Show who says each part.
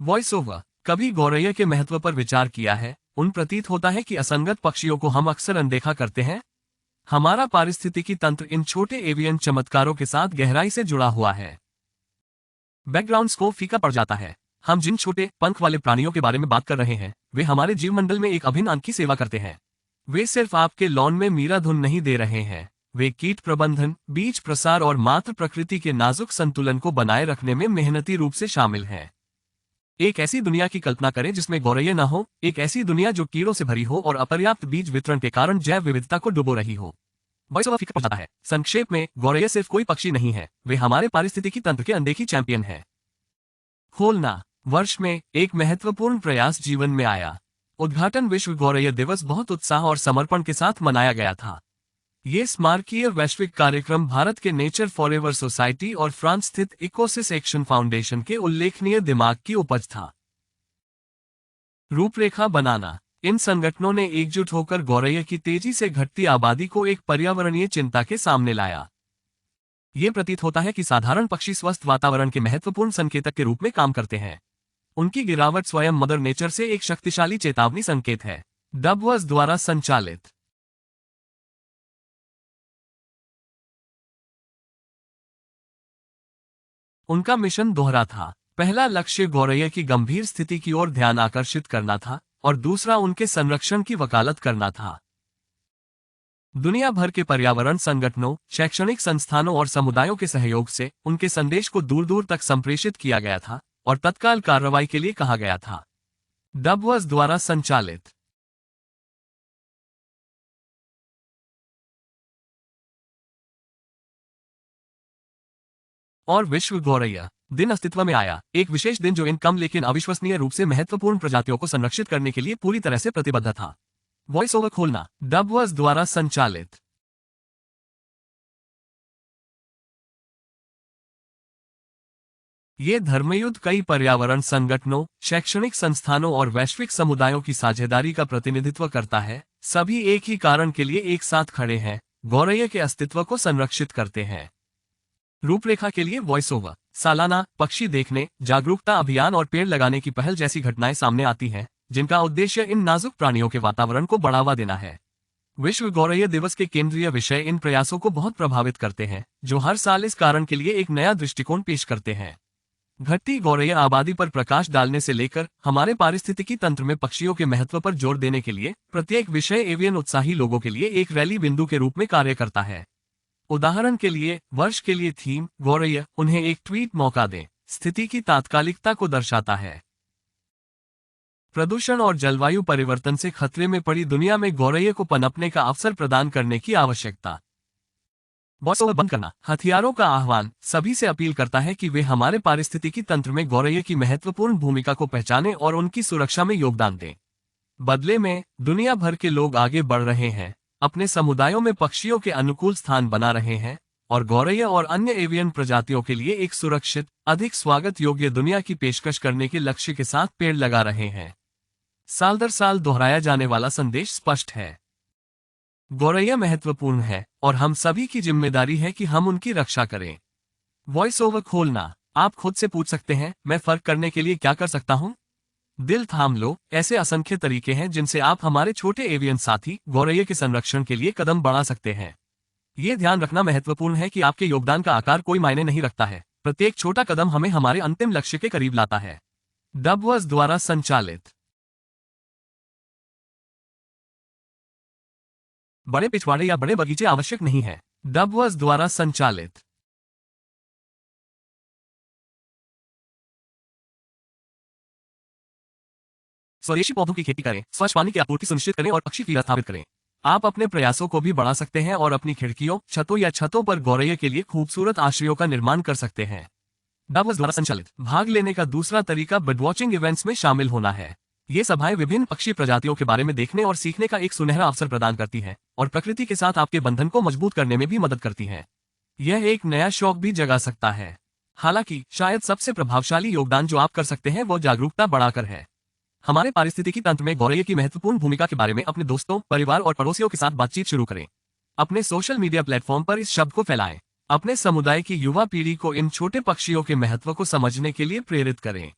Speaker 1: Voice over. कभी गौरैया के महत्व पर विचार किया है? उन प्रतीत होता है कि असंगत पक्षियों को हम अक्सर अनदेखा करते हैं। हमारा पारिस्थितिकी तंत्र इन छोटे एवियन चमत्कारों के साथ गहराई से जुड़ा हुआ है। बैकग्राउंड स्कोप फीका पड़ जाता है। हम जिन छोटे पंख वाले प्राणियों के बारे में बात कर रहे हैं, वे हमारे जीवमंडल में एक अभिन्न अंग की सेवा करते हैं। वे सिर्फ आपके लॉन में मीरा धुन नहीं दे रहे हैं, वे कीट प्रबंधन, बीज प्रसार और मात्र प्रकृति के नाजुक संतुलन को बनाए रखने में मेहनती रूप से शामिल हैं। एक ऐसी दुनिया की कल्पना करें जिसमें गौरैया न हो, एक ऐसी दुनिया जो कीड़ों से भरी हो और अपर्याप्त बीज वितरण के कारण जैव विविधता को डुबो रही हो। वॉइस ओवर फीका पड़ जाता है। संक्षेप में, गौरैया सिर्फ कोई पक्षी नहीं है, वे हमारे पारिस्थितिकी तंत्र के अनदेखी चैंपियन है। खोलना। वर्ष में एक महत्वपूर्ण प्रयास जीवन में आया। उद्घाटन विश्व गौरैया दिवस बहुत उत्साह और समर्पण के साथ मनाया गया था। ये स्मारकीय वैश्विक कार्यक्रम भारत के नेचर फॉरएवर सोसाइटी और फ्रांस स्थित इकोसिस एक्शन फाउंडेशन के उल्लेखनीय दिमाग की उपज था। रूपरेखा बनाना। इन संगठनों ने एकजुट होकर गौरैया की तेजी से घटती आबादी को एक पर्यावरणीय चिंता के सामने लाया। ये प्रतीत होता है कि साधारण पक्षी स्वस्थ वातावरण के महत्वपूर्ण संकेतक के रूप में काम करते हैं। उनकी गिरावट स्वयं मदर नेचर से एक शक्तिशाली चेतावनी संकेत है। डबवर्स द्वारा संचालित। उनका मिशन दोहरा था। पहला लक्ष्य गौरैया की गंभीर स्थिति की ओर ध्यान आकर्षित करना था और दूसरा उनके संरक्षण की वकालत करना था। दुनिया भर के पर्यावरण संगठनों, शैक्षणिक संस्थानों और समुदायों के सहयोग से उनके संदेश को दूर दूर तक संप्रेषित किया गया था और तत्काल कार्रवाई के लिए कहा गया था। डबवर्स द्वारा संचालित। और विश्व गौरैया दिन अस्तित्व में आया, एक विशेष दिन जो इन कम लेकिन अविश्वसनीय रूप से महत्वपूर्ण प्रजातियों को संरक्षित करने के लिए पूरी तरह से प्रतिबद्ध था। वॉइस ओवर खोलना। डबवर्स द्वारा संचालित। ये धर्मयुद्ध कई पर्यावरण संगठनों, शैक्षणिक संस्थानों और वैश्विक समुदायों की साझेदारी का प्रतिनिधित्व करता है। सभी एक ही कारण के लिए एक साथ खड़े हैं, गौरैया के अस्तित्व को संरक्षित करते हैं। रूपरेखा के लिए वॉइस ओवर। सालाना पक्षी देखने, जागरूकता अभियान और पेड़ लगाने की पहल जैसी घटनाएं सामने आती हैं, जिनका उद्देश्य इन नाजुक प्राणियों के वातावरण को बढ़ावा देना है। विश्व गौरैया दिवस के केंद्रीय विषय इन प्रयासों को बहुत प्रभावित करते हैं, जो हर साल इस कारण के लिए एक नया दृष्टिकोण पेश करते हैं। घटती गौरैया आबादी पर प्रकाश डालने से लेकर हमारे पारिस्थितिकी तंत्र में पक्षियों के महत्व पर जोर देने के लिए प्रत्येक विषय एवियन उत्साही लोगों के लिए एक रैली बिंदु के रूप में कार्य करता है। उदाहरण के लिए, वर्ष के लिए थीम गौरैया उन्हें एक ट्वीट मौका दें स्थिति की तात्कालिकता को दर्शाता है। प्रदूषण और जलवायु परिवर्तन से खतरे में पड़ी दुनिया में गौरैया को पनपने का अवसर प्रदान करने की आवश्यकता। वॉइस ओवर बंद करना। हथियारों का आह्वान सभी से अपील करता है कि वे हमारे पारिस्थितिकी तंत्र में गौरैया की महत्वपूर्ण भूमिका को पहचानें और उनकी सुरक्षा में योगदान दें। बदले में दुनिया भर के लोग आगे बढ़ रहे हैं, अपने समुदायों में पक्षियों के अनुकूल स्थान बना रहे हैं और गौरैया और अन्य एवियन प्रजातियों के लिए एक सुरक्षित, अधिक स्वागत योग्य दुनिया की पेशकश करने के लक्ष्य के साथ पेड़ लगा रहे हैं। साल दर साल दोहराया जाने वाला संदेश स्पष्ट है। गौरैया महत्वपूर्ण है और हम सभी की जिम्मेदारी है कि हम उनकी रक्षा करें। वॉइस ओवर खोलना। आप खुद से पूछ सकते हैं, मैं फर्क करने के लिए क्या कर सकता हूं? दिल थाम लो, ऐसे असंख्य तरीके हैं जिनसे आप हमारे छोटे एवियन साथी गौरैया के संरक्षण के लिए कदम बढ़ा सकते हैं। ये ध्यान रखना महत्वपूर्ण है कि आपके योगदान का आकार कोई मायने नहीं रखता है, प्रत्येक छोटा कदम हमें हमारे अंतिम लक्ष्य के करीब लाता है। डबवर्स द्वारा संचालित। बड़े पिछवाड़े या बड़े बगीचे आवश्यक नहीं है। डबवर्स द्वारा संचालित। स्वदेशी पौधों की खेती करें, स्वच्छ पानी की आपूर्ति सुनिश्चित करें और पक्षी फीडर स्थापित करें। आप अपने प्रयासों को भी बढ़ा सकते हैं और अपनी खिड़कियों, छतों या छतों पर गौरैया के लिए खूबसूरत आश्रयों का निर्माण कर सकते हैं। डबवर्स द्वारा संचालित। भाग लेने का दूसरा तरीका बर्ड वॉचिंग इवेंट्स में शामिल होना है। ये सभाएं विभिन्न पक्षी प्रजातियों के बारे में देखने और सीखने का एक सुनहरा अवसर प्रदान करती हैं और प्रकृति के साथ आपके बंधन को मजबूत करने में भी मदद करती हैं। यह एक नया शौक भी जगा सकता है। हालांकि शायद सबसे प्रभावशाली योगदान जो आप कर सकते हैं वो जागरूकता बढ़ाकर है। हमारे पारिस्थितिकी तंत्र में गौरैया की महत्वपूर्ण भूमिका के बारे में अपने दोस्तों, परिवार और पड़ोसियों के साथ बातचीत शुरू करें। अपने सोशल मीडिया प्लेटफॉर्म पर इस शब्द को फैलाएं। अपने समुदाय की युवा पीढ़ी को इन छोटे पक्षियों के महत्व को समझने के लिए प्रेरित करें।